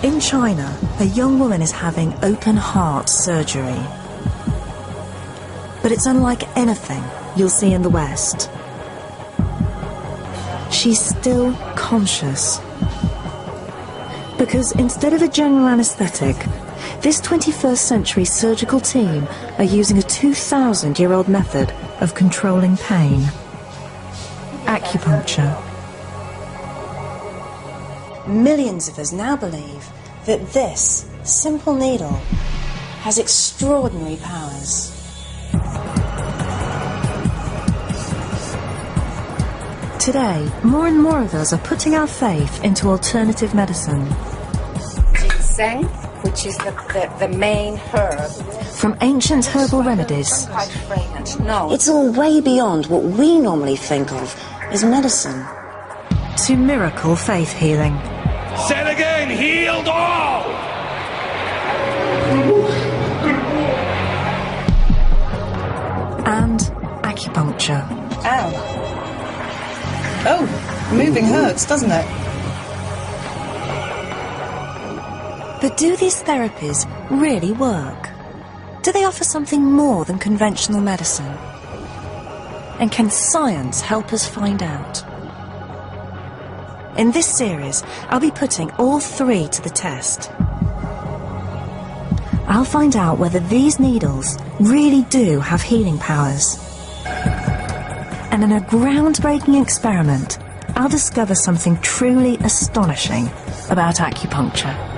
In China, a young woman is having open heart surgery. But it's unlike anything you'll see in the West. She's still conscious. Because instead of a general anaesthetic, this 21st century surgical team are using a 2,000-year-old method of controlling pain. Acupuncture. Millions of us now believe that this simple needle has extraordinary powers. Today, more and more of us are putting our faith into alternative medicine. Ginseng, which is the main herb. From ancient herbal remedies. Quite fragrant. No. It's all way beyond what we normally think of as medicine. To miracle faith healing. Say it again, healed all! And acupuncture. Ow. Oh, moving hurts, doesn't it? But do these therapies really work? Do they offer something more than conventional medicine? And can science help us find out? In this series, I'll be putting all three to the test. I'll find out whether these needles really do have healing powers. And in a groundbreaking experiment, I'll discover something truly astonishing about acupuncture.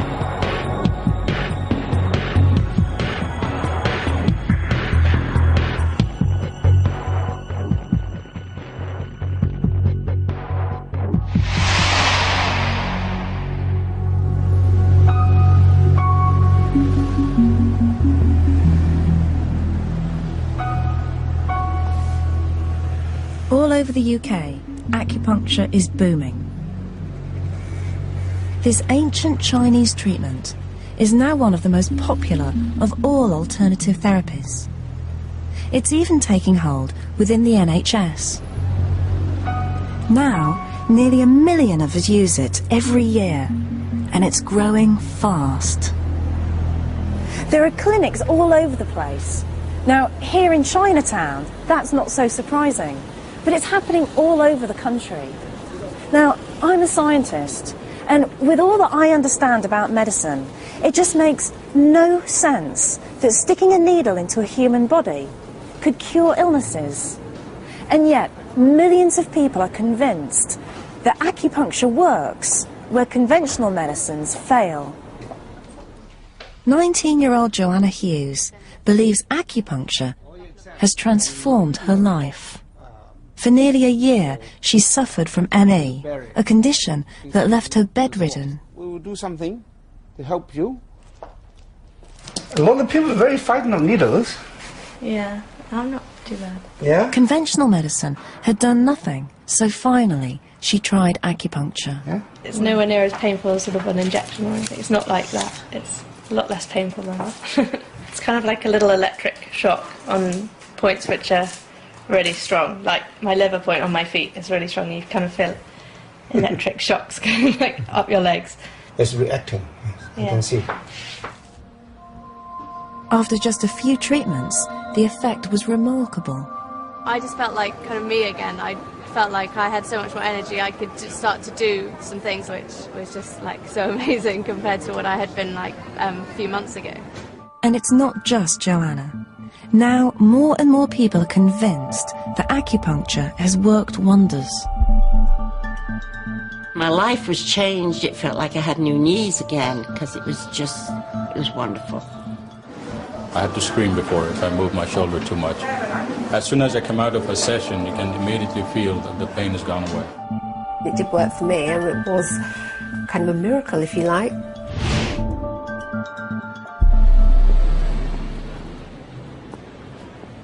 All over the UK, acupuncture is booming. This ancient Chinese treatment is now one of the most popular of all alternative therapies. It's even taking hold within the NHS. Now, nearly 1 million of us use it every year, and it's growing fast. There are clinics all over the place. Now, here in Chinatown, that's not so surprising. But it's happening all over the country. Now, I'm a scientist, and with all that I understand about medicine, it just makes no sense that sticking a needle into a human body could cure illnesses. And yet, millions of people are convinced that acupuncture works where conventional medicines fail. 19-year-old Joanna Hughes believes acupuncture has transformed her life. For nearly a year, she suffered from ME, a condition that left her bedridden. We will do something to help you. A lot of people are very frightened of needles. Yeah, I'm not too bad. Yeah? Conventional medicine had done nothing, so finally she tried acupuncture. Yeah? It's nowhere near as painful as sort of an injection or anything. It's not like that. It's a lot less painful than that. It's kind of like a little electric shock on points which are really strong. Like my liver point on my feet is really strong. You kind of feel electric shocks going like up your legs. It's reacting, you can see. After just a few treatments, the effect was remarkable. I just felt like kind of me again. I felt like I had so much more energy. I could just start to do some things which was just like so amazing compared to what I had been like a few months ago. And it's not just Joanna. Now, more and more people are convinced that acupuncture has worked wonders. My life was changed. It felt like I had new knees again because it was wonderful. I had to scream before if I moved my shoulder too much. As soon as I come out of a session, you can immediately feel that the pain has gone away. It did work for me, and it was kind of a miracle, if you like.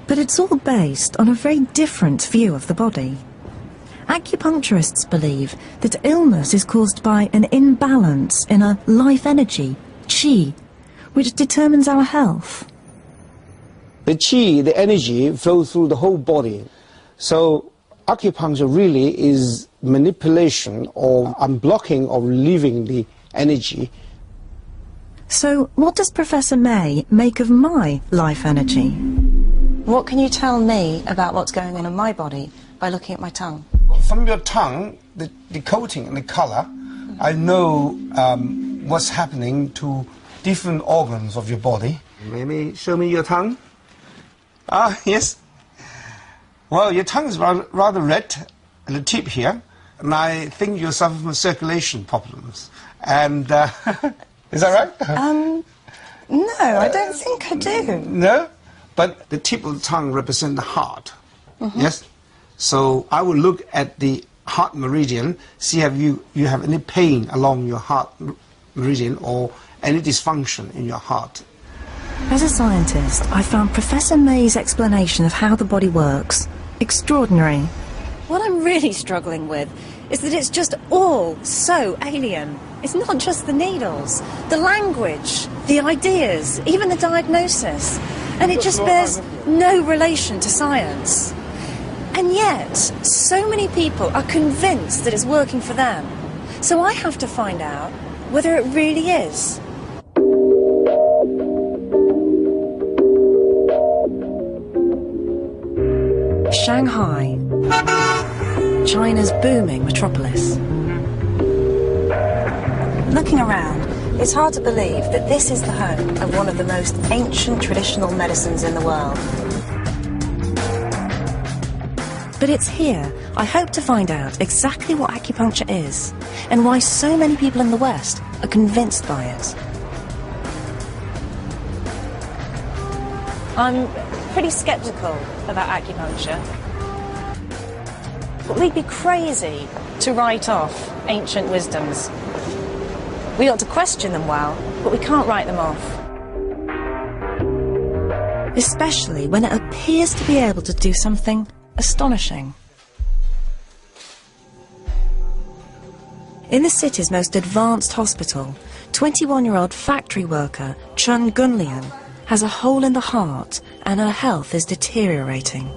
But it's all based on a very different view of the body. Acupuncturists believe that illness is caused by an imbalance in a life energy, qi, which determines our health. The qi, the energy, flows through the whole body. So acupuncture really is manipulation or unblocking or relieving the energy So, what does Professor May make of my life energy? What can you tell me about what's going on in my body by looking at my tongue? From your tongue, the coating and the color, I know what's happening to different organs of your body. Maybe show me your tongue. Ah, yes. Well, your tongue is rather red at the tip here, and I think you suffer from circulation problems. And is that right? No, I don't think I do. No? But the tip of the tongue represents the heart. Yes? So I will look at the heart meridian, see if you have any pain along your heart meridian or any dysfunction in your heart. As a scientist, I found Professor May's explanation of how the body works extraordinary. What I'm really struggling with is that it's just all so alien. It's not just the needles, the language, the ideas, even the diagnosis. And it just bears no relation to science. And yet, so many people are convinced that it's working for them. So I have to find out whether it really is. Shanghai, China's booming metropolis. Looking around, it's hard to believe that this is the home of one of the most ancient traditional medicines in the world. But it's here I hope to find out exactly what acupuncture is and why so many people in the West are convinced by it. I'm pretty sceptical about acupuncture. But we'd be crazy to write off ancient wisdoms. We ought to question them well, but we can't write them off. Especially when it appears to be able to do something astonishing. In the city's most advanced hospital, 21-year-old factory worker Chun Gunlian has a hole in the heart and her health is deteriorating.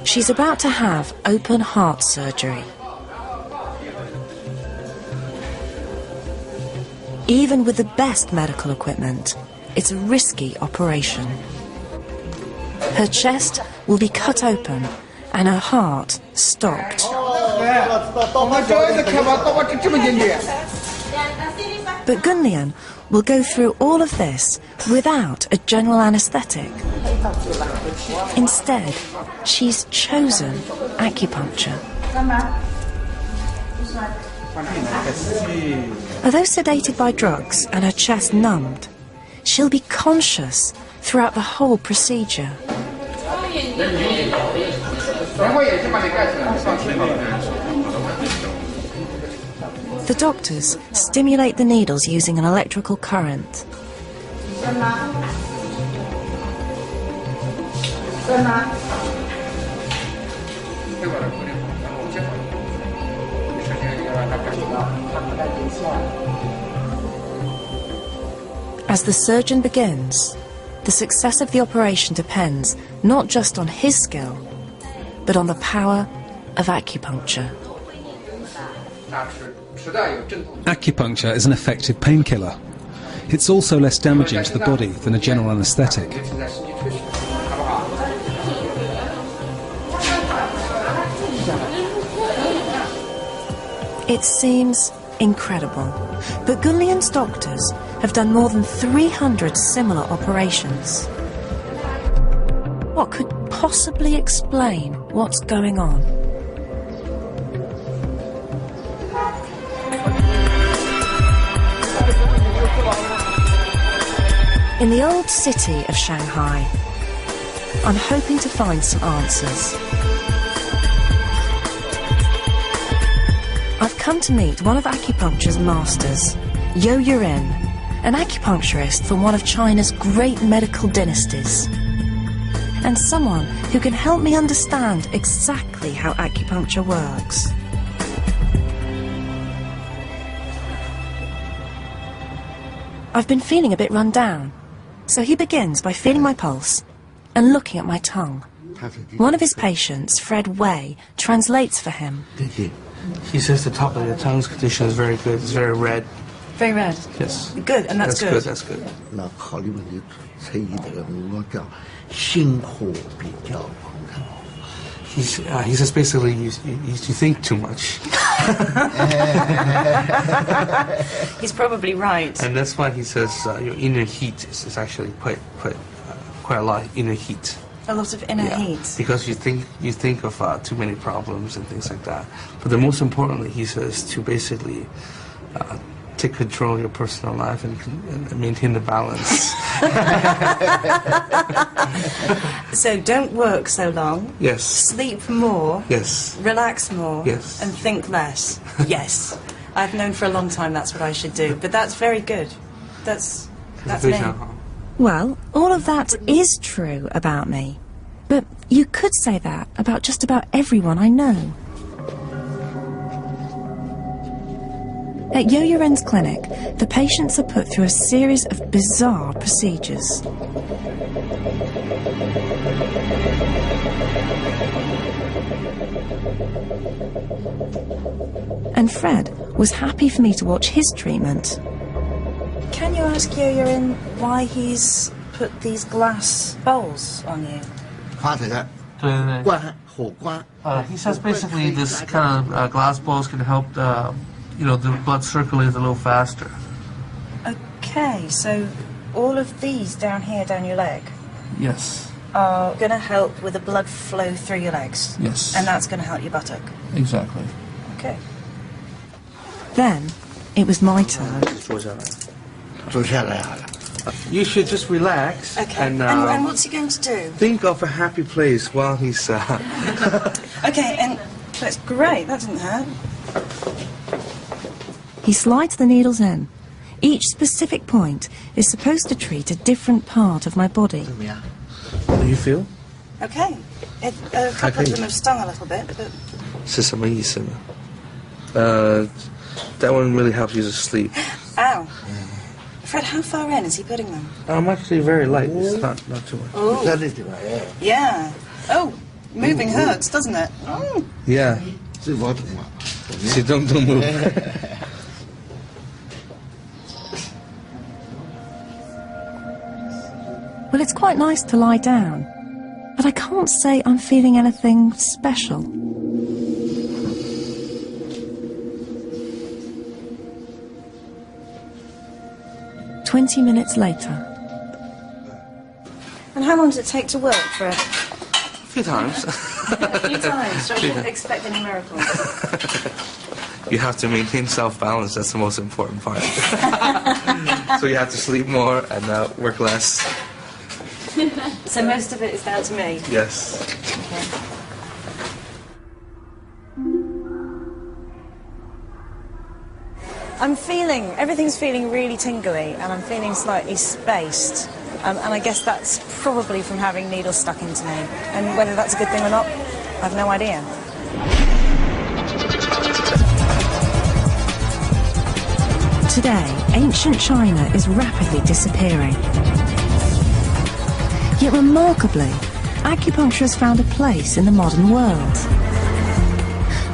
She's about to have open heart surgery. Even with the best medical equipment, it's a risky operation. Her chest will be cut open and her heart stopped. But Gunlian will go through all of this without a general anaesthetic. Instead, she's chosen acupuncture. Although sedated by drugs and her chest numbed, she'll be conscious throughout the whole procedure. The doctors stimulate the needles using an electrical current. As the surgeon begins, the success of the operation depends not just on his skill, but on the power of acupuncture. Acupuncture is an effective painkiller. It's also less damaging to the body than a general anaesthetic. It seems incredible, but Gunlian's doctors have done more than 300 similar operations. What could possibly explain what's going on? In the old city of Shanghai, I'm hoping to find some answers. I've come to meet one of acupuncture's masters, Yo Yurin, an acupuncturist from one of China's great medical dynasties, and someone who can help me understand exactly how acupuncture works. I've been feeling a bit run down, so he begins by feeling my pulse and looking at my tongue. One of his patients, Fred Wei, translates for him. He says the top of your tongue's condition is very good, it's very red. Very red. Yes. Good, and that's good. That's good. 那考虑问题存疑这个我叫心火比较膨胀。He says basically you think too much. He's probably right. And that's why he says your inner heat is actually quite a lot of inner heat. A lot of inner heat. Because you think of too many problems and things like that. But the most importantly, he says to basically take control of your personal life and maintain the balance. So don't work so long. Yes. Sleep more. Yes. Relax more. Yes. And think less. Yes. I've known for a long time that's what I should do. But that's very good. That's me. Well, all of that is true about me. But you could say that about just about everyone I know. At Yo Yuren's clinic, the patients are put through a series of bizarre procedures. And Fred was happy for me to watch his treatment. Can you ask Yo Yuren why he's put these glass bowls on you? He says basically this kind of glass balls can help the blood circulate a little faster. Okay, so all of these down here, down your leg, Yes. are going to help with the blood flow through your legs. Yes. And that's going to help your buttock. Exactly. Okay. Then it was my turn. You should just relax. Okay. And what's he going to do? Think of a happy place while he's. Okay, and that's great. That didn't hurt. He slides the needles in. Each specific point is supposed to treat a different part of my body. How do you feel? Okay. A couple of them have stung a little bit, but... 是什么意思呢? That one really helps you to sleep. Ow. Fred, how far in is he putting them? I'm actually very light. It's not too much. Oh. Yeah. Oh, moving hurts, doesn't it? Oh. Yeah. See, don't move. Well, it's quite nice to lie down, but I can't say I'm feeling anything special. "20 minutes later. And how long does it take to work, Fred? A few times. A few times, so I shouldn't expect any miracles. You have to maintain self-balance. That's the most important part. So you have to sleep more and work less. So most of it is down to me? Yes. Okay. Everything's feeling really tingly, and I'm feeling slightly spaced. And I guess that's probably from having needles stuck into me. And whether that's a good thing or not, I've no idea. Today, ancient China is rapidly disappearing. Yet remarkably, acupuncture has found a place in the modern world.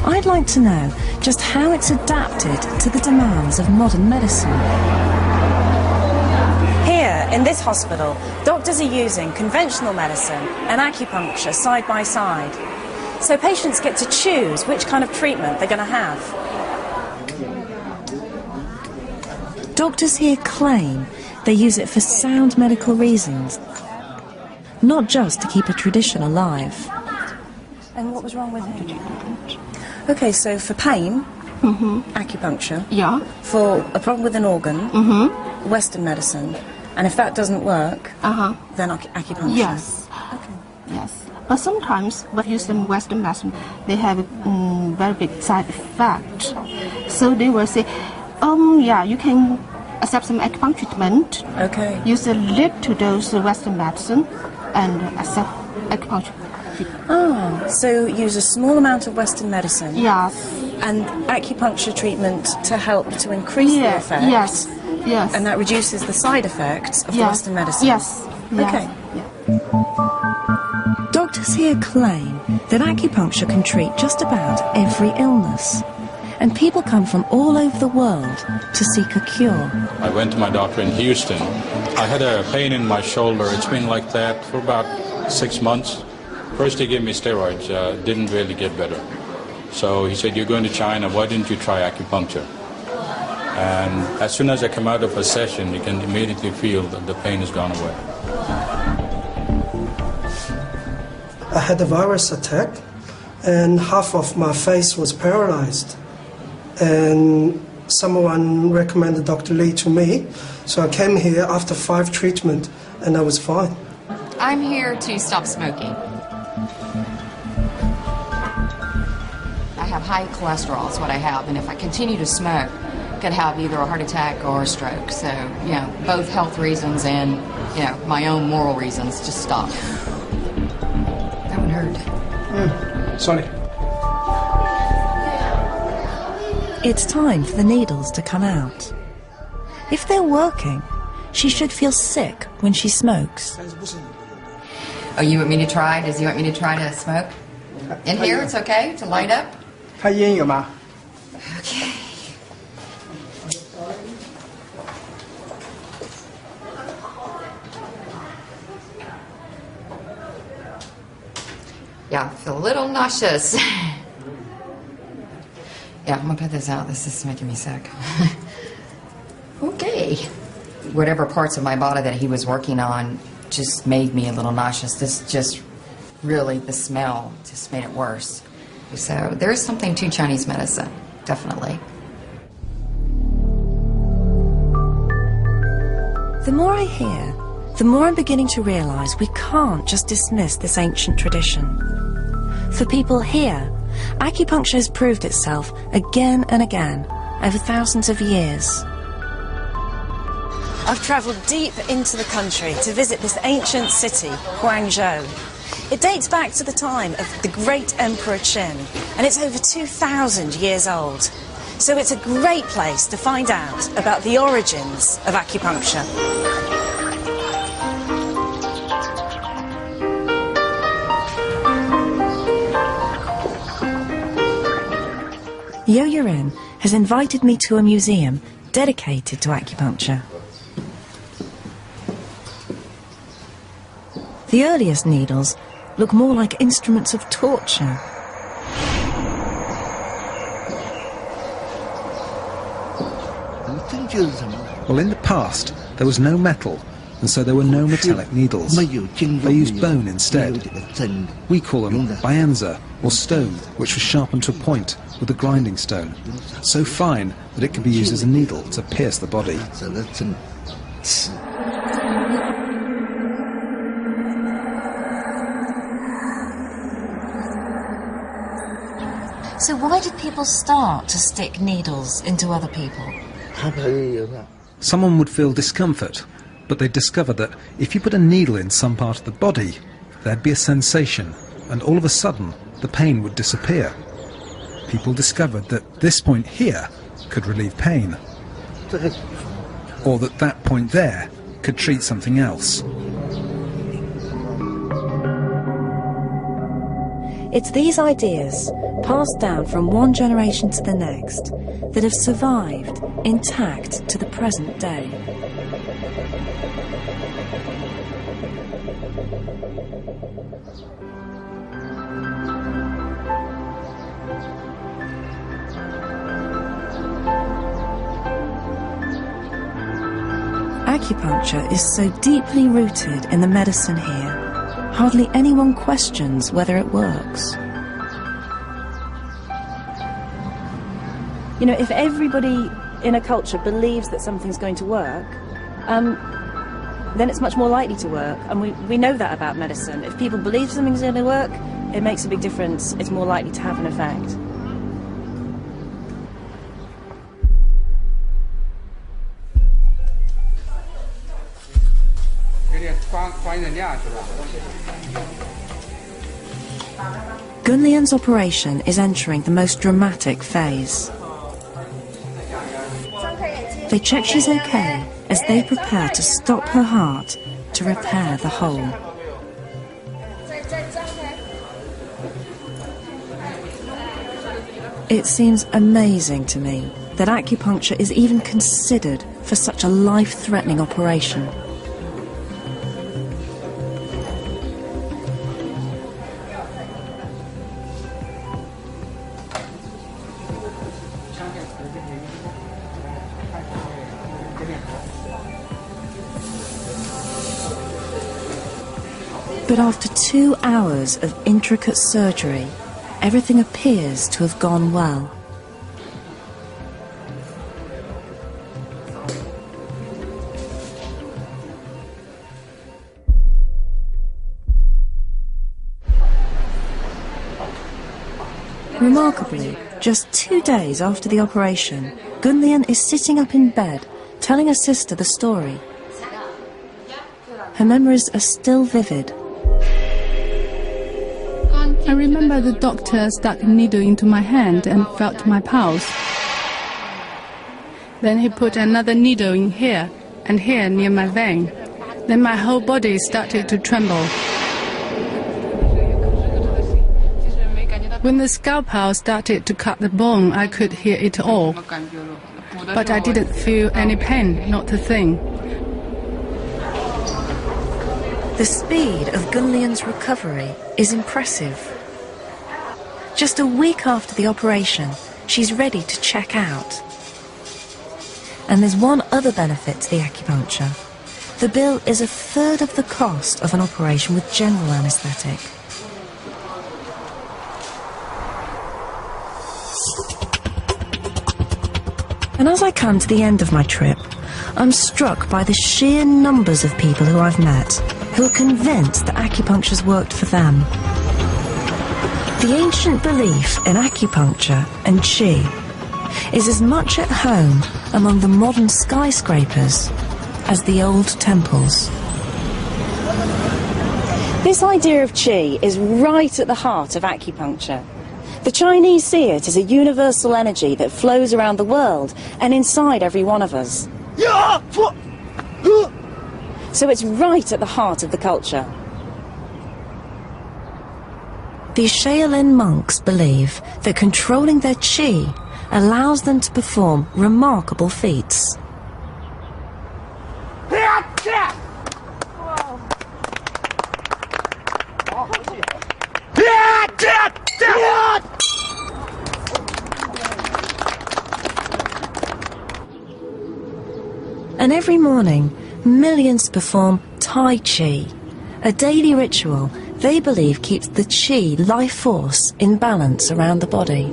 I'd like to know just how it's adapted to the demands of modern medicine. Here, in this hospital, doctors are using conventional medicine and acupuncture side by side. So patients get to choose which kind of treatment they're going to have. Doctors here claim they use it for sound medical reasons, not just to keep a tradition alive. And what was wrong with him? Okay, so for pain, acupuncture. Yeah. For a problem with an organ, Western medicine. And if that doesn't work, then acupuncture. Yes. Okay. Yes. But sometimes what use in Western medicine, they have a very big side effect. So they will say, yeah, you can accept some acupuncture treatment. Okay. Use a little dose of Western medicine and accept acupuncture. Ah, so use a small amount of Western medicine. Yes. And acupuncture treatment to help to increase the effect. Yes. Yes. And that reduces the side effects of the Western medicine. Yes. Okay. Yeah. Doctors here claim that acupuncture can treat just about every illness. and people come from all over the world to seek a cure. I went to my doctor in Houston. I had a pain in my shoulder. It's been like that for about 6 months. First he gave me steroids, didn't really get better. So he said, you're going to China, why didn't you try acupuncture? And as soon as I come out of a session, you can immediately feel that the pain has gone away. I had a virus attack, and half of my face was paralyzed. And someone recommended Dr. Lee to me, so I came here after 5 treatments, and I was fine. I'm here to stop smoking. I have high cholesterol, is what I have, and if I continue to smoke, I could have either a heart attack or a stroke. So, you know, both health reasons and, you know, my own moral reasons to stop. That one hurt. Sorry. It's time for the needles to come out. If they're working, she should feel sick when she smokes. Oh, you want me to try? Does he want me to try to smoke? In here, it's okay to light up? Okay. Yeah, I feel a little nauseous. Yeah, I'm gonna put this out. This is making me sick. Okay. Whatever parts of my body that he was working on just made me a little nauseous. This just really, the smell just made it worse. So there is something to Chinese medicine, definitely. The more I hear, the more I'm beginning to realise we can't just dismiss this ancient tradition. For people here, acupuncture has proved itself again and again over thousands of years. I've travelled deep into the country to visit this ancient city, Guangzhou. It dates back to the time of the great Emperor Qin, and it's over 2,000 years old. So it's a great place to find out about the origins of acupuncture. Yo Yurin has invited me to a museum dedicated to acupuncture. The earliest needles look more like instruments of torture. Well, in the past, there was no metal, and so there were no metallic needles. They used bone instead. We call them bayanza, or stone, which was sharpened to a point with a grinding stone, so fine that it can be used as a needle to pierce the body. So why did people start to stick needles into other people? Someone would feel discomfort, but they'd discover that if you put a needle in some part of the body, there'd be a sensation, and all of a sudden the pain would disappear. People discovered that this point here could relieve pain, or that that point there could treat something else. It's these ideas, passed down from one generation to the next, that have survived intact to the present day. Acupuncture is so deeply rooted in the medicine here, hardly anyone questions whether it works. You know, if everybody in a culture believes that something's going to work, then it's much more likely to work. And we know that about medicine. If people believe something's going to work, it makes a big difference. It's more likely to have an effect. Gunlian's operation is entering the most dramatic phase. They check she's okay as they prepare to stop her heart to repair the hole. It seems amazing to me that acupuncture is even considered for such a life-threatening operation. But after 2 hours of intricate surgery, everything appears to have gone well. Remarkably, just 2 days after the operation, Gunlian is sitting up in bed, telling her sister the story. Her memories are still vivid. I remember the doctor stuck a needle into my hand and felt my pulse. Then he put another needle in here and here near my vein. Then my whole body started to tremble. When the scalpel started to cut the bone, I could hear it all. But I didn't feel any pain, not a thing. The speed of Gunlian's recovery is impressive. Just a week after the operation, she's ready to check out. And there's one other benefit to the acupuncture. The bill is a third of the cost of an operation with general anaesthetic. And as I come to the end of my trip, I'm struck by the sheer numbers of people who I've met, who are convinced that acupuncture's worked for them. The ancient belief in acupuncture and qi is as much at home among the modern skyscrapers as the old temples. This idea of qi is right at the heart of acupuncture. The Chinese see it as a universal energy that flows around the world and inside every one of us. So it's right at the heart of the culture. The Shaolin monks believe that controlling their qi allows them to perform remarkable feats. And every morning, millions perform Tai Chi, a daily ritual they believe keeps the Qi life force in balance around the body.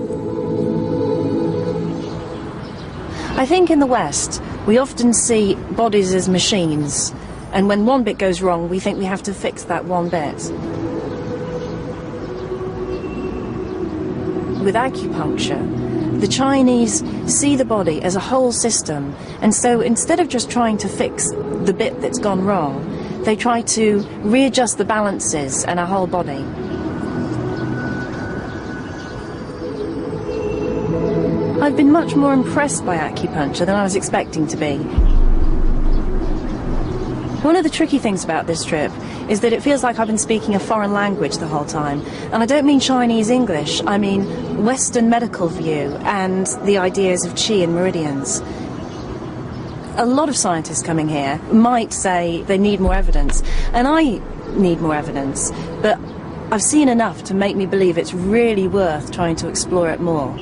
I think in the West, we often see bodies as machines, and when one bit goes wrong, we think we have to fix that one bit. With acupuncture, the Chinese see the body as a whole system, and so instead of just trying to fix the bit that's gone wrong, they try to readjust the balances in our whole body. I've been much more impressed by acupuncture than I was expecting to be. One of the tricky things about this trip is that it feels like I've been speaking a foreign language the whole time. And I don't mean Chinese English, I mean Western medical view and the ideas of qi and meridians. A lot of scientists coming here might say they need more evidence, and I need more evidence, but I've seen enough to make me believe it's really worth trying to explore it more.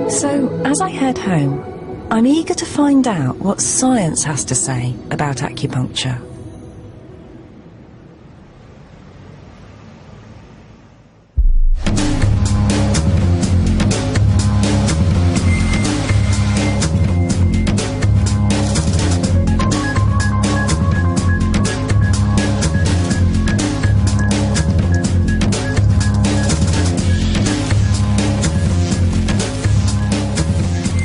So, as I head home, I'm eager to find out what science has to say about acupuncture.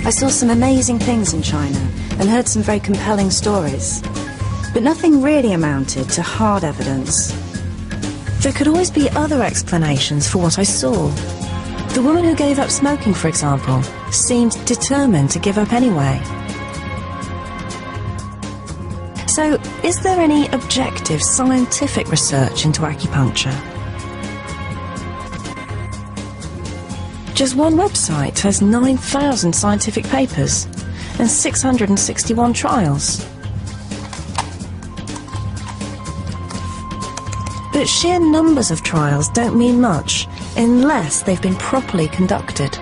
I saw some amazing things in China and heard some very compelling stories, but nothing really amounted to hard evidence. There could always be other explanations for what I saw. The woman who gave up smoking, for example, seemed determined to give up anyway. So, is there any objective scientific research into acupuncture? Just one website has 9,000 scientific papers and 661 trials. But sheer numbers of trials don't mean much unless they've been properly conducted.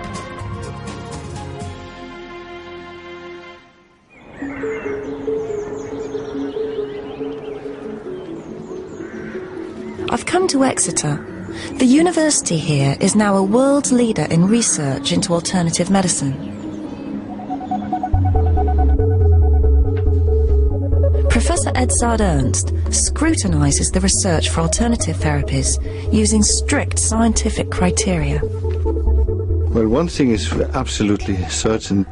I've come to Exeter. The university here is now a world leader in research into alternative medicine. Professor Edzard Ernst scrutinises the research for alternative therapies using strict scientific criteria. Well, one thing is absolutely certain.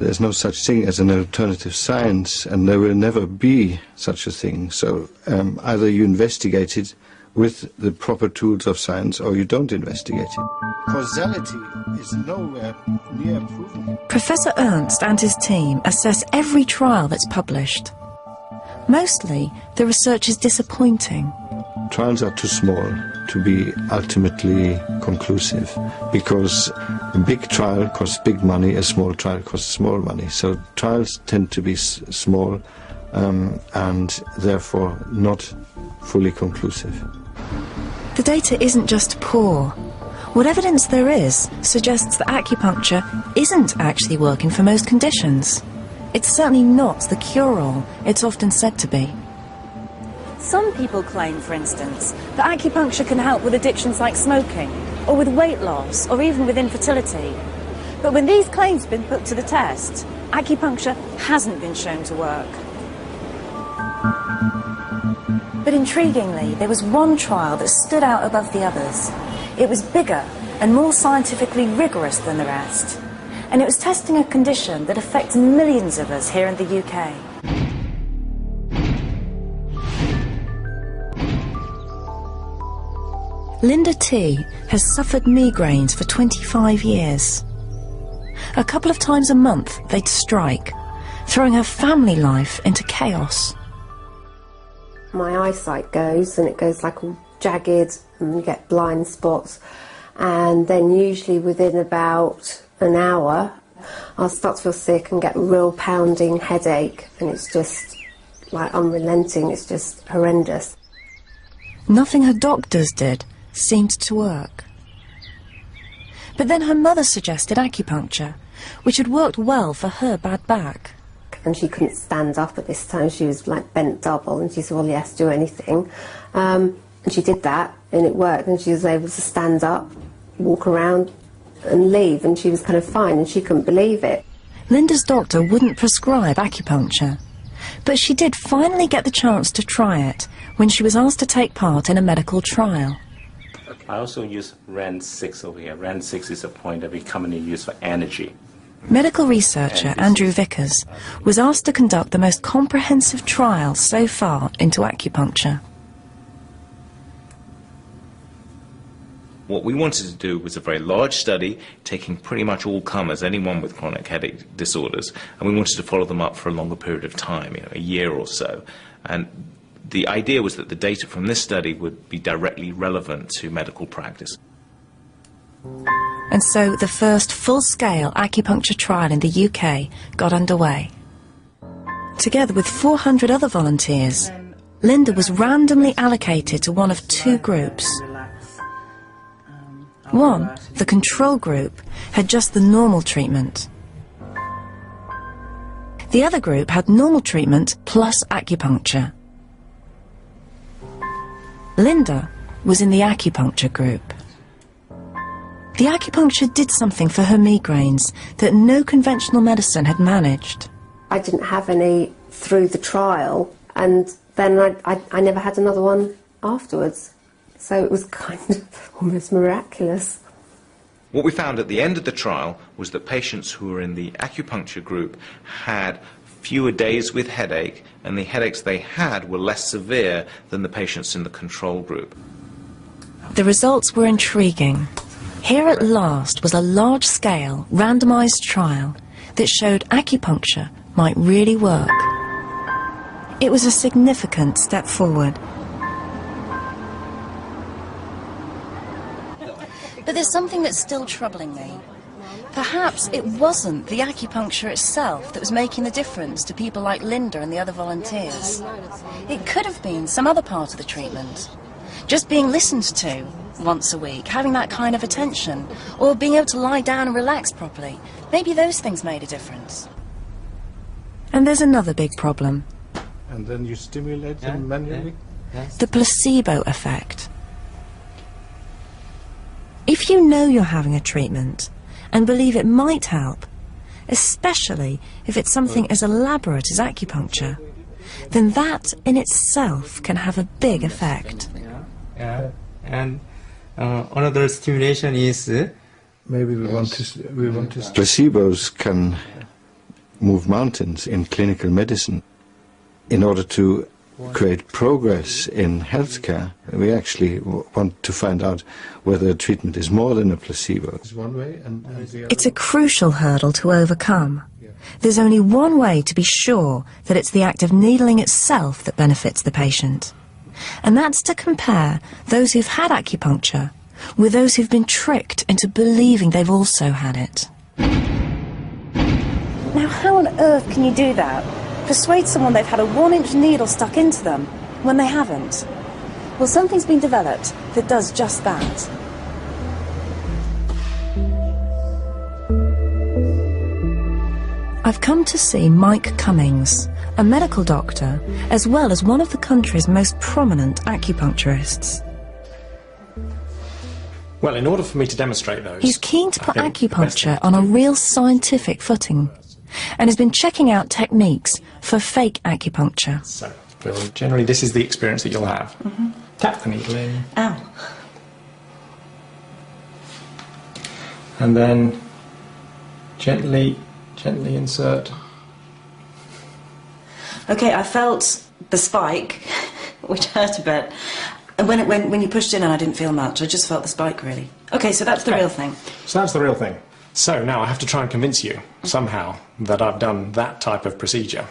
There's no such thing as an alternative science, and there will never be such a thing. So either you investigate it with the proper tools of science, or you don't investigate it. Causality is nowhere near proven. Professor Ernst and his team assess every trial that's published. Mostly, the research is disappointing. Trials are too small to be ultimately conclusive, because a big trial costs big money, a small trial costs small money. So trials tend to be small and therefore not fully conclusive. The data isn't just poor. What evidence there is suggests that acupuncture isn't actually working for most conditions. It's certainly not the cure-all it's often said to be. Some people claim, for instance, that acupuncture can help with addictions like smoking, or with weight loss, or even with infertility. But when these claims have been put to the test, acupuncture hasn't been shown to work. But intriguingly, there was one trial that stood out above the others. It was bigger and more scientifically rigorous than the rest. And it was testing a condition that affects millions of us here in the UK. Linda T. has suffered migraines for 25 years. A couple of times a month they'd strike, throwing her family life into chaos. My eyesight goes, and it goes like all jagged, and you get blind spots, and then usually within about an hour I'll start to feel sick and get a real pounding headache, and it's just like unrelenting, it's just horrendous. Nothing her doctors did seemed to work. But then her mother suggested acupuncture, which had worked well for her bad back. And she couldn't stand up at this time, she was like bent double, and she said, well, yes, do anything. And she did that, and it worked, and she was able to stand up, walk around and leave, and she was kind of fine, and she couldn't believe it. Linda's doctor wouldn't prescribe acupuncture, but she did finally get the chance to try it when she was asked to take part in a medical trial. I also use RAND6 over here. RAND6 is a point that we commonly use for energy. Medical researcher Andrew Vickers was asked to conduct the most comprehensive trial so far into acupuncture. What we wanted to do was a very large study, taking pretty much all comers, anyone with chronic headache disorders, and we wanted to follow them up for a longer period of time, a year or so. And the idea was that the data from this study would be directly relevant to medical practice. And so the first full-scale acupuncture trial in the UK got underway. Together with 400 other volunteers, Linda was randomly allocated to one of two groups. One, the control group, had just the normal treatment. The other group had normal treatment plus acupuncture. Linda was in the acupuncture group. The acupuncture did something for her migraines that no conventional medicine had managed. I didn't have any through the trial, and then I never had another one afterwards. So it was kind of almost miraculous. What we found at the end of the trial was that patients who were in the acupuncture group had fewer days with headache, and the headaches they had were less severe than the patients in the control group. The results were intriguing. Here at last was a large-scale, randomised trial that showed acupuncture might really work. It was a significant step forward. But there's something that's still troubling me. perhaps it wasn't the acupuncture itself that was making the difference to people like Linda and the other volunteers. It could have been some other part of the treatment. Just being listened to once a week, having that kind of attention, or being able to lie down and relax properly. Maybe those things made a difference. And there's another big problem. And then you stimulate them manually? The placebo effect. If you know you're having a treatment and believe it might help, especially if it's something as elaborate as acupuncture, then that in itself can have a big effect. And another stimulation is maybe we want to placebos can move mountains in clinical medicine. In order to create progress in healthcare, we actually want to find out whether a treatment is more than a placebo. It's a crucial hurdle to overcome. There's only one way to be sure that it's the act of needling itself that benefits the patient. And that's to compare those who've had acupuncture with those who've been tricked into believing they've also had it. Now, how on earth can you do that? Persuade someone they've had a 1-inch needle stuck into them when they haven't? Well, something's been developed that does just that. I've come to see Mike Cummings, a medical doctor, as well as one of the country's most prominent acupuncturists. Well, in order for me to demonstrate those... He's keen to put acupuncture on a real scientific footing, and has been checking out techniques for fake acupuncture. So, generally this is the experience that you'll have. Tap the needle in. Ow. And then gently insert. Okay, I felt the spike, which hurt a bit. And when you pushed in and I didn't feel much, I just felt the spike really. Okay, so that's the real thing. So that's the real thing. So now I have to try and convince you, somehow, that I've done that type of procedure.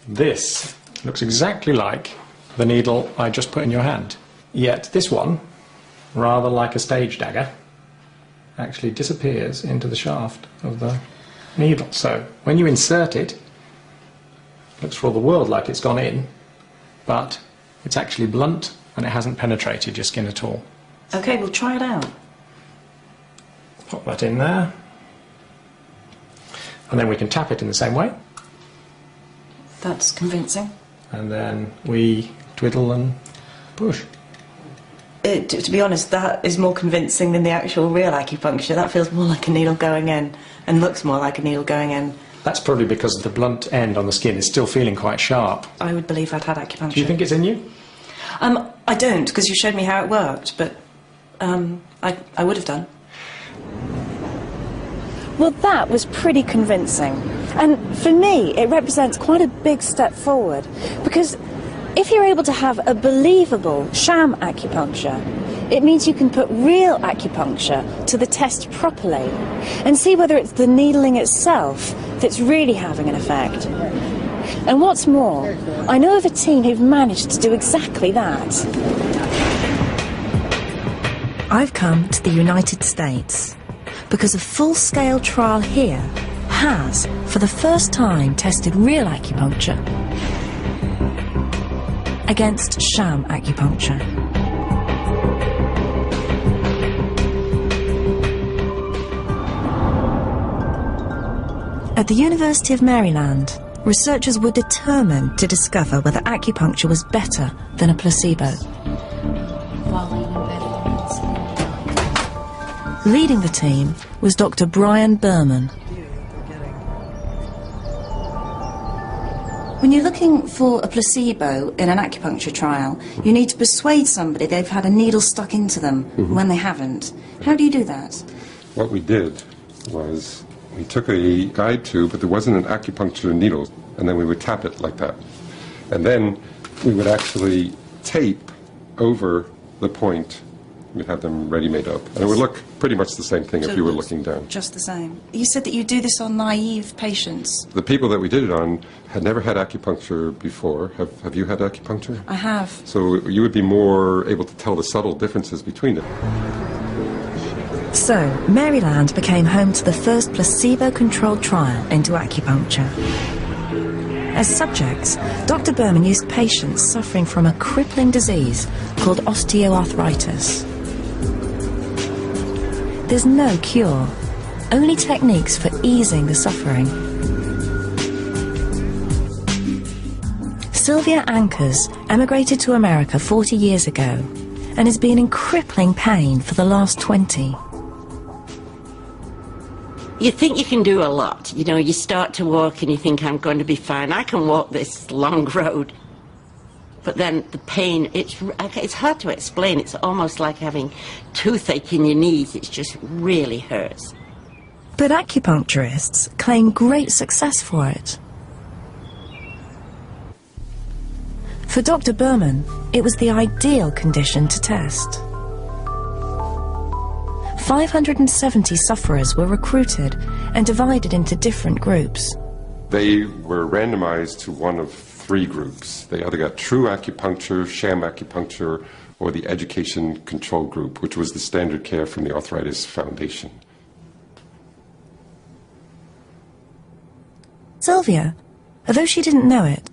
This looks exactly like the needle I just put in your hand. Yet this one, rather like a stage dagger, actually disappears into the shaft of the needle. So when you insert it, it looks for all the world like it's gone in, but it's actually blunt and it hasn't penetrated your skin at all. Okay, we'll try it out. Pop that in there. And then we can tap it in the same way. That's convincing. And then we twiddle and push. To be honest, that is more convincing than the actual real acupuncture. That feels more like a needle going in and looks more like a needle going in. That's probably because the blunt end on the skin is still feeling quite sharp. I would believe I'd had acupuncture. Do you think it's in you? I don't, because you showed me how it worked, but I would have done. Well, that was pretty convincing. And for me, it represents quite a big step forward, because if you're able to have a believable sham acupuncture, it means you can put real acupuncture to the test properly and see whether it's the needling itself that's really having an effect. And what's more, I know of a team who've managed to do exactly that. I've come to the United States because a full-scale trial here has, for the first time, tested real acupuncture against sham acupuncture. At the University of Maryland, researchers were determined to discover whether acupuncture was better than a placebo. Leading the team was Dr. Brian Berman. When you're looking for a placebo in an acupuncture trial, you need to persuade somebody they've had a needle stuck into them when they haven't. How do you do that? What we did was we took a guide tube, but there wasn't an acupuncture needle, and then we would tap it like that. And then we would actually tape over the point. We'd have them ready-made up. And it would look pretty much the same thing if you were looking down. Just the same. You said that you do this on naive patients. The people that we did it on had never had acupuncture before. Have you had acupuncture? I have. So you would be more able to tell the subtle differences between it. So, Maryland became home to the first placebo-controlled trial into acupuncture. As subjects, Dr. Berman used patients suffering from a crippling disease called osteoarthritis. There's no cure, only techniques for easing the suffering. Sylvia Ankers emigrated to America 40 years ago and has been in crippling pain for the last 20. You think you can do a lot. You know, you start to walk and you think, I'm going to be fine. I can walk this long road. But then the pain, it's hard to explain. It's almost like having toothache in your knees. It just really hurts. But acupuncturists claim great success for it. For Dr. Berman, it was the ideal condition to test. 570 sufferers were recruited and divided into different groups. They were randomized to one of three groups. They either got true acupuncture, sham acupuncture, or the education control group, which was the standard care from the Arthritis Foundation. Sylvia, although she didn't know it,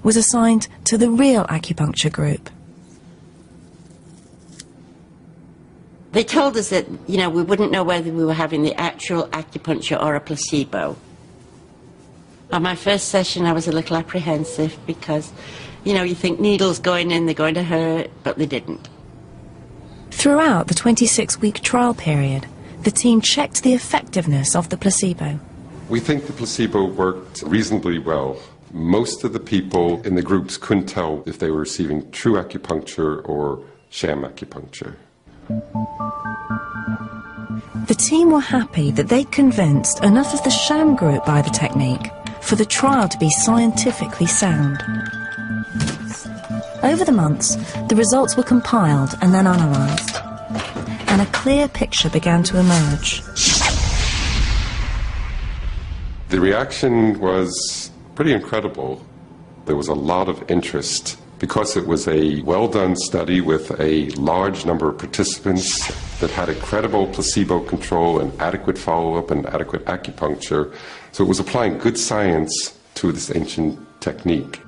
was assigned to the real acupuncture group. They told us that, you know, we wouldn't know whether we were having the actual acupuncture or a placebo. On my first session, I was a little apprehensive because, you know, you think needles going in, they're going to hurt, but they didn't. Throughout the 26-week trial period, the team checked the effectiveness of the placebo. We think the placebo worked reasonably well. Most of the people in the groups couldn't tell if they were receiving true acupuncture or sham acupuncture. The team were happy that they'd convinced enough of the sham group by the technique for the trial to be scientifically sound. Over the months, the results were compiled and then analysed, and a clear picture began to emerge. The reaction was pretty incredible. There was a lot of interest because it was a well-done study with a large number of participants that had a credible placebo control and adequate follow-up and adequate acupuncture. So it was applying good science to this ancient technique.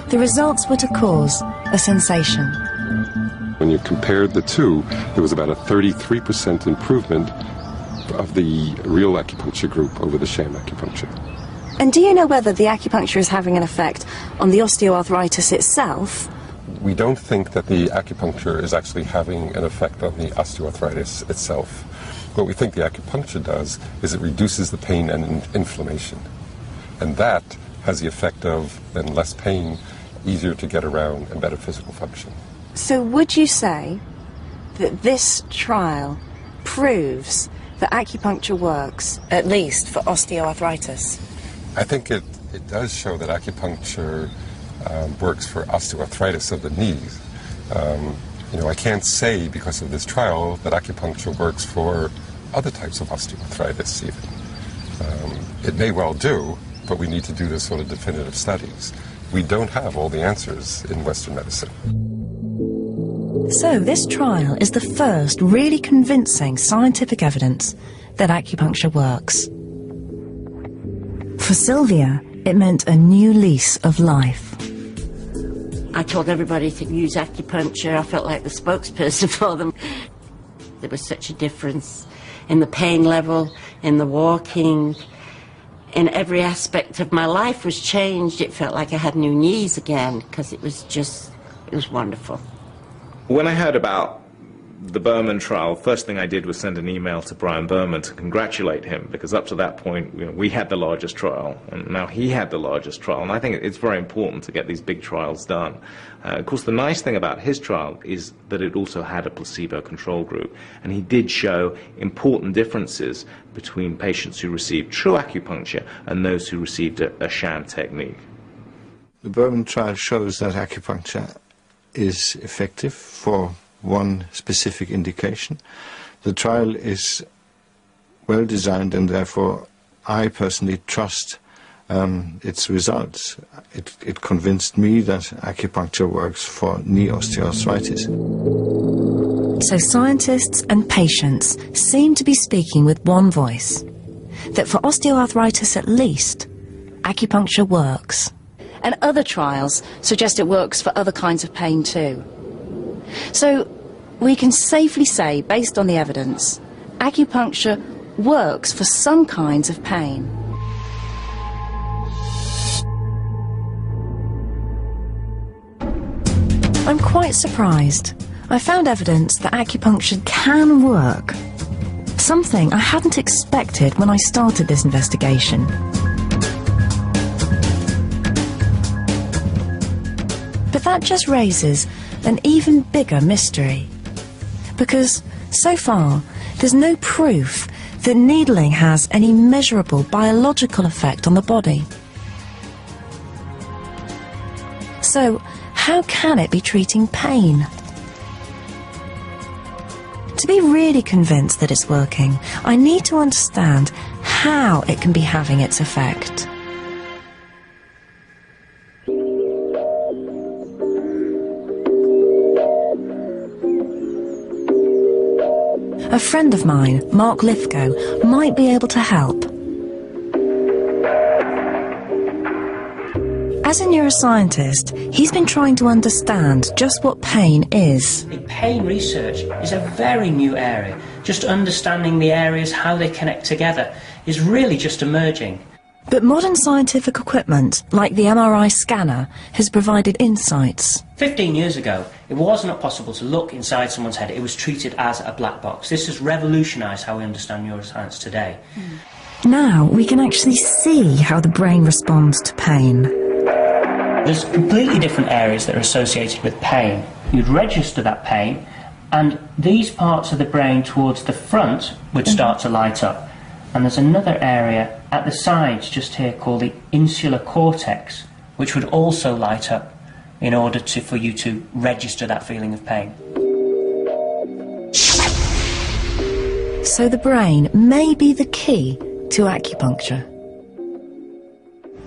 The results were to cause a sensation. When you compared the two, there was about a 33% improvement of the real acupuncture group over the sham acupuncture. And do you know whether the acupuncture is having an effect on the osteoarthritis itself? We don't think that the acupuncture is actually having an effect on the osteoarthritis itself. What we think the acupuncture does is it reduces the pain and inflammation. And that has the effect of then less pain, easier to get around, and better physical function. So would you say that this trial proves that acupuncture works, at least for osteoarthritis? I think it does show that acupuncture works for osteoarthritis of the knees. You know, I can't say because of this trial that acupuncture works for other types of osteoarthritis even. It may well do, but we need to do this sort of definitive studies. We don't have all the answers in Western medicine. So this trial is the first really convincing scientific evidence that acupuncture works. For Sylvia, it meant a new lease of life. I told everybody to use acupuncture. I felt like the spokesperson for them. There was such a difference in the pain level, in the walking, in every aspect of my life was changed. It felt like I had new knees again because it was wonderful. When I heard about the Berman trial, first thing I did was send an email to Brian Berman to congratulate him, because up to that point, you know, we had the largest trial, and now he had the largest trial, and I think it's very important to get these big trials done. Of course, the nice thing about his trial is that it also had a placebo control group, and he did show important differences between patients who received true acupuncture and those who received a sham technique. The Berman trial shows that acupuncture is effective for one specific indication. The trial is well designed, and therefore I personally trust its results. It convinced me that acupuncture works for knee osteoarthritis. So scientists and patients seem to be speaking with one voice, that for osteoarthritis at least, acupuncture works. And other trials suggest it works for other kinds of pain too. So we can safely say, based on the evidence, acupuncture works for some kinds of pain. I'm quite surprised. I found evidence that acupuncture can work. Something I hadn't expected when I started this investigation. But that just raises an even bigger mystery. Because, so far, there's no proof that needling has any measurable biological effect on the body. So, how can it be treating pain? To be really convinced that it's working, I need to understand how it can be having its effect. A friend of mine, Mark Lithgow, might be able to help. As a neuroscientist, he's been trying to understand just what pain is. Pain research is a very new area. Just understanding the areas, how they connect together, is really just emerging. But modern scientific equipment, like the MRI scanner, has provided insights. 15 years ago, it was not possible to look inside someone's head. It was treated as a black box. This has revolutionised how we understand neuroscience today. Now we can actually see how the brain responds to pain. There's completely different areas that are associated with pain. You'd register that pain, and these parts of the brain towards the front would start to light up. And there's another area at the sides just here called the insular cortex, which would also light up in order for you to register that feeling of pain. So the brain may be the key to acupuncture.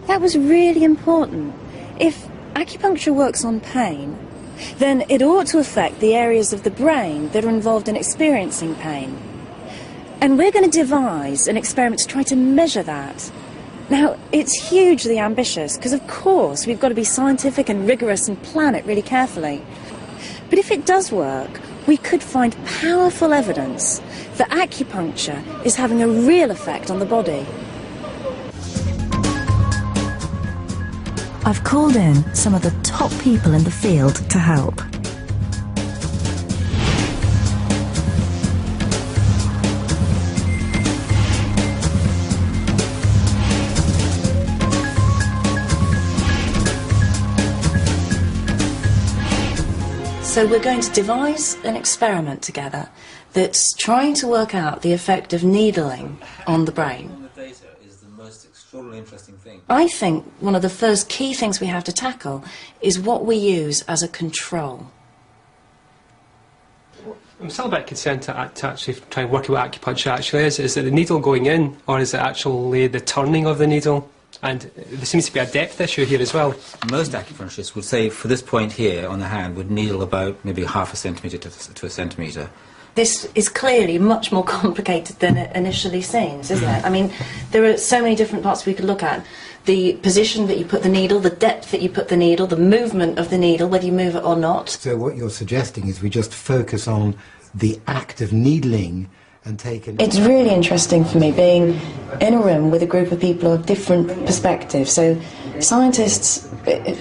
That was really important. If acupuncture works on pain, then it ought to affect the areas of the brain that are involved in experiencing pain. And we're going to devise an experiment to try to measure that. Now, it's hugely ambitious, because of course we've got to be scientific and rigorous and plan it really carefully. But if it does work, we could find powerful evidence that acupuncture is having a real effect on the body. I've called in some of the top people in the field to help. So we're going to devise an experiment together that's trying to work out the effect of needling on the brain. Extraordinarily interesting thing. I think one of the first key things we have to tackle is what we use as a control. I'm still a bit concerned to actually try and work out what acupuncture actually is. Is it the needle going in, or is it actually the turning of the needle? And there seems to be a depth issue here as well. Most acupuncturists would say, for this point here on the hand, would needle about maybe half a centimetre to a centimetre. This is clearly much more complicated than it initially seems, isn't it? I mean, there are so many different parts we could look at. The position that you put the needle, the depth that you put the needle, the movement of the needle, whether you move it or not. So what you're suggesting is we just focus on the act of needling and take an... It's really interesting for me being in a room with a group of people of different perspectives. So scientists,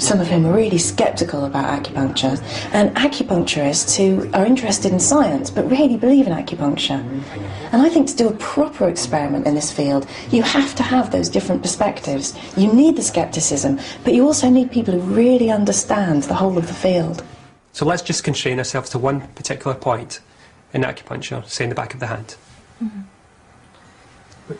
some of whom are really sceptical about acupuncture, and acupuncturists who are interested in science but really believe in acupuncture. And I think to do a proper experiment in this field, you have to have those different perspectives. You need the scepticism, but you also need people who really understand the whole of the field. So let's just constrain ourselves to one particular point in acupuncture, say in the back of the hand. Mm-hmm.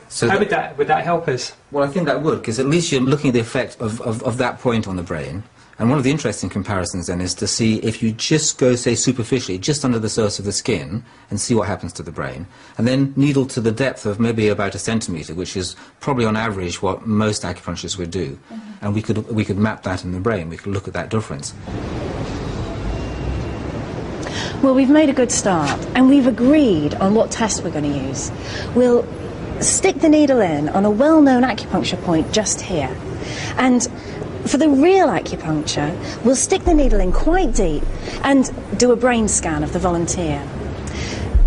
So how would that help us? Well, I think that would, because at least you're looking at the effect of that point on the brain, And one of the interesting comparisons then is to see if you just go, say, superficially, just under the surface of the skin, and see what happens to the brain, and then needle to the depth of maybe about 1 centimetre, which is probably on average what most acupuncturists would do. And we could map that in the brain, we could look at that difference. Well, we've made a good start, and we've agreed on what test we're going to use. We'll stick the needle in on a well-known acupuncture point just here. And for the real acupuncture, we'll stick the needle in quite deep and do a brain scan of the volunteer.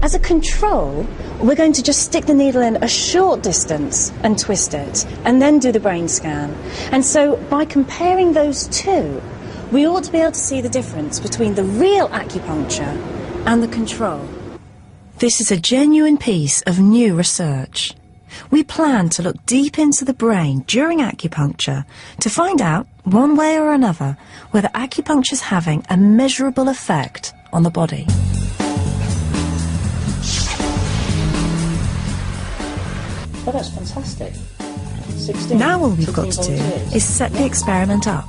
As a control, we're going to just stick the needle in a short distance and twist it, and then do the brain scan. And so, by comparing those two, we ought to be able to see the difference between the real acupuncture and the control. This is a genuine piece of new research. We plan to look deep into the brain during acupuncture to find out, one way or another, whether acupuncture is having a measurable effect on the body. Oh, that's fantastic. 16. Now all we've got to do is set the experiment up.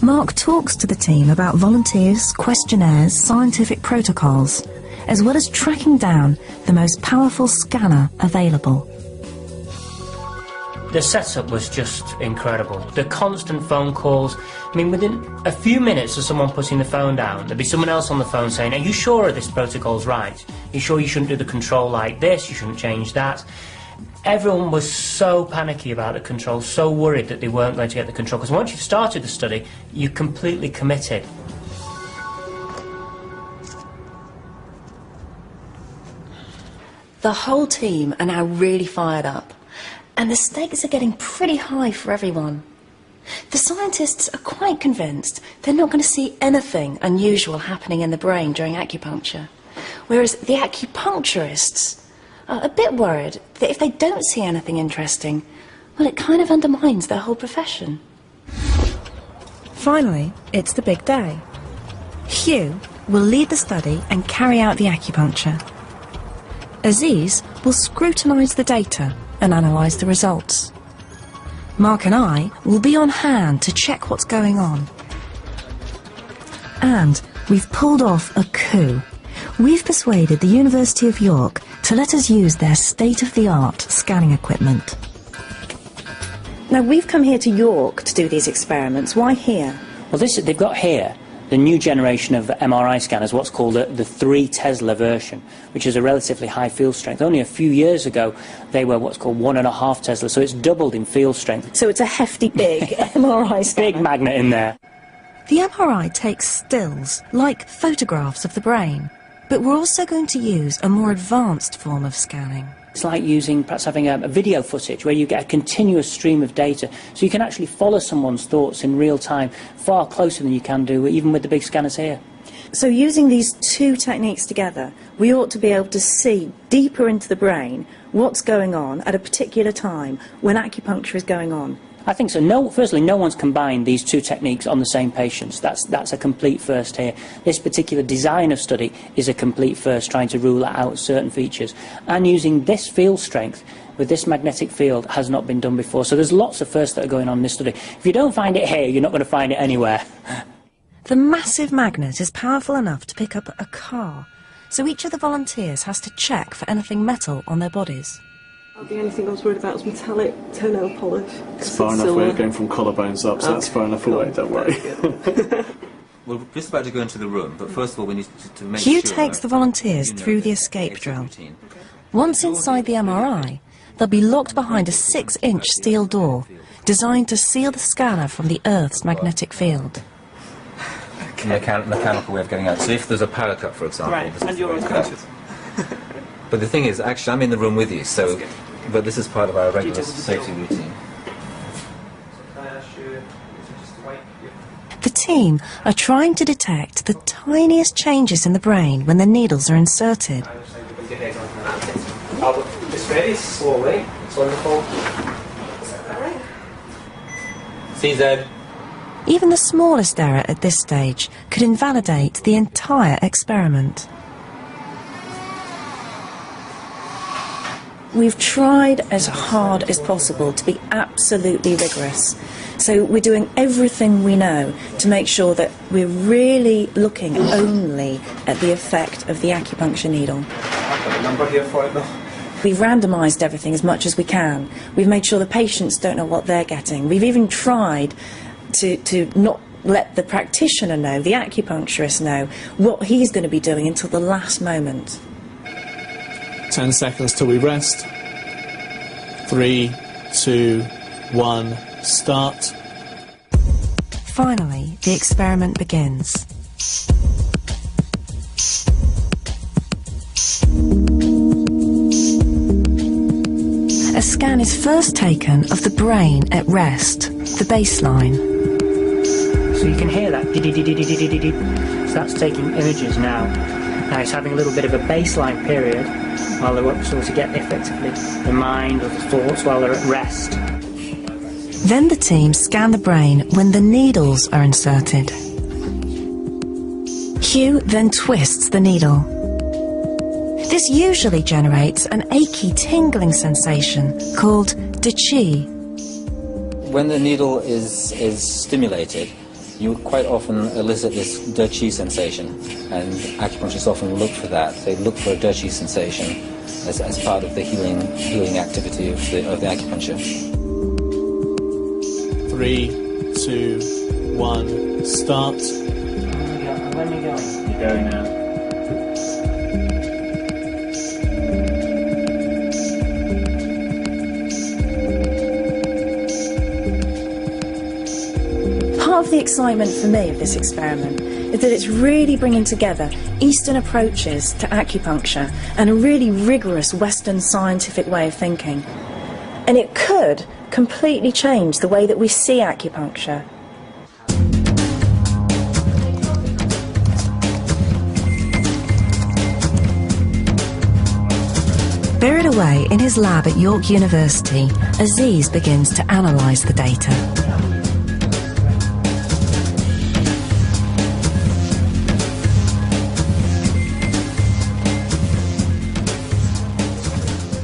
Mark talks to the team about volunteers, questionnaires, scientific protocols, as well as tracking down the most powerful scanner available. The setup was just incredible. The constant phone calls. I mean, within a few minutes of someone putting the phone down, there'd be someone else on the phone saying, "Are you sure this protocol's right? Are you sure you shouldn't do the control like this? You shouldn't change that?" Everyone was so panicky about the control, so worried that they weren't going to get the control, because once you've started the study, you're completely committed. The whole team are now really fired up, and the stakes are getting pretty high for everyone. The scientists are quite convinced they're not going to see anything unusual happening in the brain during acupuncture, whereas the acupuncturists are a bit worried that if they don't see anything interesting, well, it kind of undermines their whole profession. Finally, it's the big day. Hugh will lead the study and carry out the acupuncture. Aziz will scrutinise the data and analyse the results. Mark and I will be on hand to check what's going on. And we've pulled off a coup. We've persuaded the University of York to let us use their state-of-the-art scanning equipment. Now, we've come here to York to do these experiments. Why here? Well, they've got here the new generation of MRI scanners, what's called the 3 Tesla version, which is a relatively high field strength. Only a few years ago, they were what's called 1.5 Tesla, so it's doubled in field strength. So it's a hefty, big MRI scanner. Big magnet in there. The MRI takes stills, like photographs of the brain, but we're also going to use a more advanced form of scanning. It's like perhaps having a video footage where you get a continuous stream of data, so you can actually follow someone's thoughts in real time, far closer than you can do even with the big scanners here. So using these two techniques together, we ought to be able to see deeper into the brain what's going on at a particular time when acupuncture is going on. I think so. Firstly, no one's combined these two techniques on the same patients. That's a complete first here. This particular design of study is a complete first, trying to rule out certain features. And using this field strength with this magnetic field has not been done before. So there's lots of firsts that are going on in this study. If you don't find it here, you're not going to find it anywhere. The massive magnet is powerful enough to pick up a car, so each of the volunteers has to check for anything metal on their bodies. The only thing I was worried about was metallic toenail polish. It's far enough away going from collarbones up, so that's far enough away, don't worry. We're just about to go into the room, but first of all we need to make sure... Hugh takes the volunteers through the escape drill. Once inside the MRI, they'll be locked behind a 6-inch steel door, designed to seal the scanner from the Earth's magnetic field. Mechanical way of getting out. So if there's a power cut, for example... Right, and you're unconscious. But the thing is, actually, I'm in the room with you, so... But this is part of our regular safety routine. The team are trying to detect the tiniest changes in the brain when the needles are inserted. Just very slowly. It's wonderful. CZ. Even the smallest error at this stage could invalidate the entire experiment. We've tried as hard as possible to be absolutely rigorous. So we're doing everything we know to make sure that we're really looking only at the effect of the acupuncture needle. I've got a number here for it though. We've randomised everything as much as we can. We've made sure the patients don't know what they're getting. We've even tried to not let the practitioner know, the acupuncturist know, what he's going to be doing until the last moment. 10 seconds till we rest. 3, 2, 1, start. Finally, the experiment begins. A scan is first taken of the brain at rest, the baseline. So you can hear that. So that's taking images now. Now it's having a little bit of a baseline period while they're sort of get effectively the mind or the thoughts while they're at rest. Then the team scan the brain when the needles are inserted. Hugh then twists the needle. This usually generates an achy, tingling sensation called de-chi. When the needle is stimulated, you quite often elicit this de-chi sensation, and acupuncturists often look for that. They look for a de-chi sensation as part of the healing activity of the acupuncture. 3, 2, 1, start. When are you going? You're going now. Part of the excitement for me of this experiment is that it's really bringing together Eastern approaches to acupuncture and a really rigorous Western scientific way of thinking. And it could completely change the way that we see acupuncture. Buried away in his lab at York University, Aziz begins to analyse the data.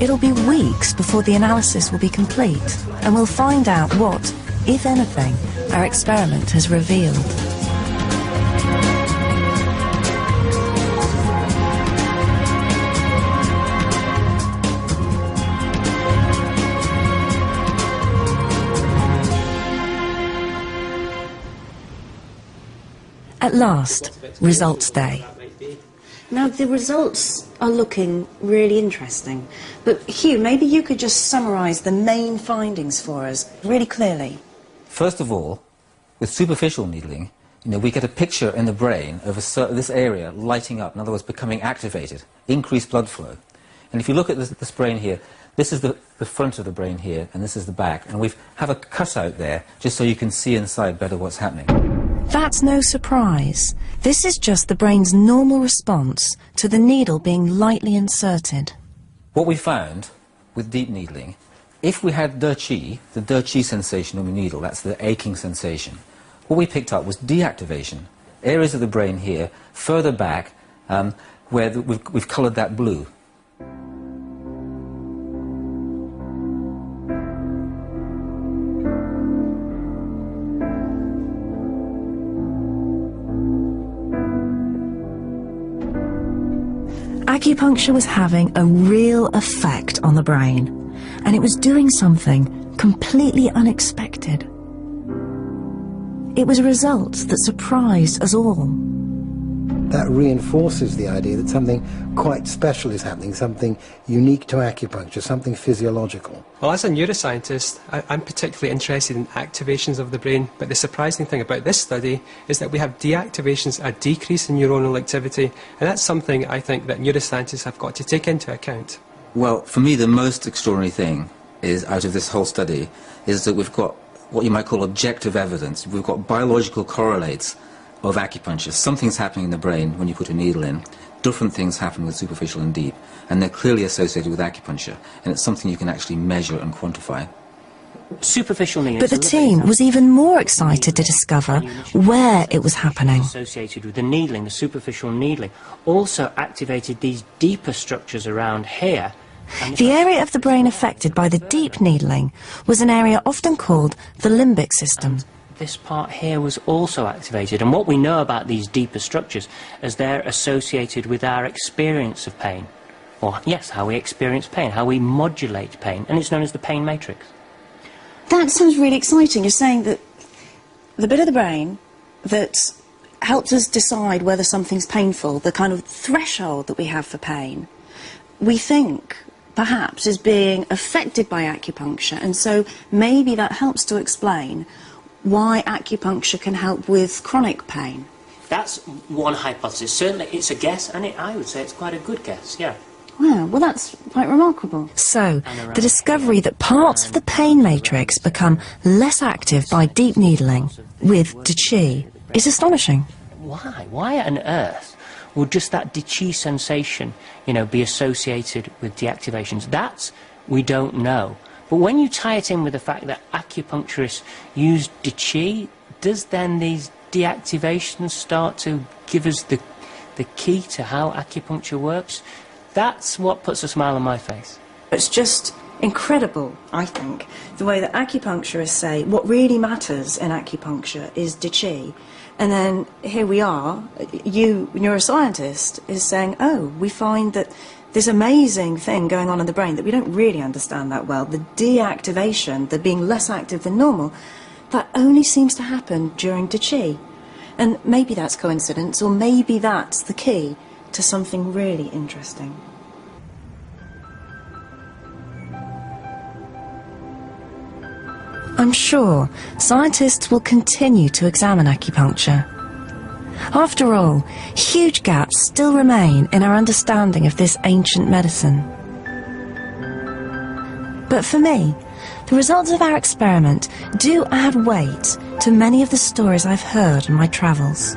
It'll be weeks before the analysis will be complete, and we'll find out what, if anything, our experiment has revealed. At last, results day. Now, the results are looking really interesting, but Hugh, maybe you could just summarise the main findings for us really clearly. First of all, with superficial needling, we get a picture in the brain of this area lighting up, in other words, becoming activated, increased blood flow. And if you look at this brain here, this is the front of the brain here, and this is the back, and we have a cutout there, just so you can see inside better what's happening. That's no surprise. This is just the brain's normal response to the needle being lightly inserted. What we found with deep needling, if we had de-chi, the de-chi sensation of the needle, that's the aching sensation, what we picked up was deactivation. Areas of the brain here, further back, where we've coloured that blue. Acupuncture was having a real effect on the brain, and it was doing something completely unexpected. It was a result that surprised us all. That reinforces the idea that something quite special is happening, something unique to acupuncture, something physiological. Well, as a neuroscientist, I'm particularly interested in activations of the brain, but the surprising thing about this study is that we have deactivations, a decrease in neuronal activity, and that's something I think that neuroscientists have got to take into account. Well, for me, the most extraordinary thing is, out of this whole study, is that we've got what you might call objective evidence. We've got biological correlates of acupuncture. Something's happening in the brain when you put a needle in. Different things happen with superficial and deep, and they're clearly associated with acupuncture, and it's something you can actually measure and quantify. Superficial needling. But the team was even more excited to discover where it was happening. Associated with the needling, the superficial needling, also activated these deeper structures around here The area of the brain affected by the deep needling was an area often called the limbic system. This part here was also activated, and what we know about these deeper structures is they're associated with our experience of pain. Or, yes, how we experience pain, how we modulate pain, and it's known as the pain matrix. That sounds really exciting. You're saying that the bit of the brain that helps us decide whether something's painful, the kind of threshold that we have for pain, we think perhaps is being affected by acupuncture, and so maybe that helps to explain why acupuncture can help with chronic pain. That's one hypothesis. Certainly it's a guess, and I would say it's quite a good guess, yeah. Wow, well that's quite remarkable. So, the discovery that parts of the pain matrix become less active by deep needling with De Qi is astonishing. Why? Why on earth would just that De Qi sensation, you know, be associated with deactivations? That we don't know. But when you tie it in with the fact that acupuncturists use De Qi, does then these deactivations start to give us the key to how acupuncture works? That's what puts a smile on my face. It's just incredible, I think, the way that acupuncturists say what really matters in acupuncture is De Qi. And then here we are, you, neuroscientist, is saying, oh, we find that this amazing thing going on in the brain that we don't really understand that well, the deactivation, the being less active than normal, that only seems to happen during De Qi. And maybe that's coincidence, or maybe that's the key to something really interesting. I'm sure scientists will continue to examine acupuncture. After all, huge gaps still remain in our understanding of this ancient medicine. But for me, the results of our experiment do add weight to many of the stories I've heard on my travels.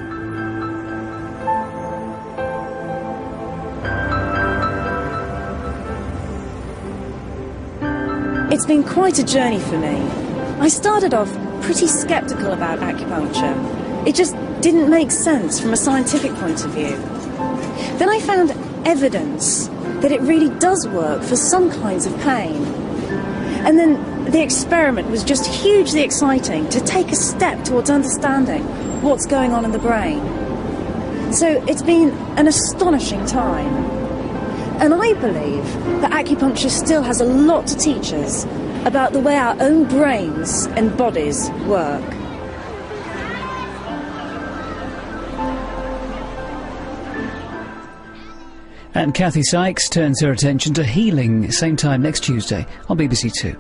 It's been quite a journey for me. I started off pretty sceptical about acupuncture. It just didn't make sense from a scientific point of view. Then I found evidence that it really does work for some kinds of pain. And then the experiment was just hugely exciting to take a step towards understanding what's going on in the brain. So it's been an astonishing time. And I believe that acupuncture still has a lot to teach us about the way our own brains and bodies work. And Kathy Sykes turns her attention to healing, same time next Tuesday on BBC Two.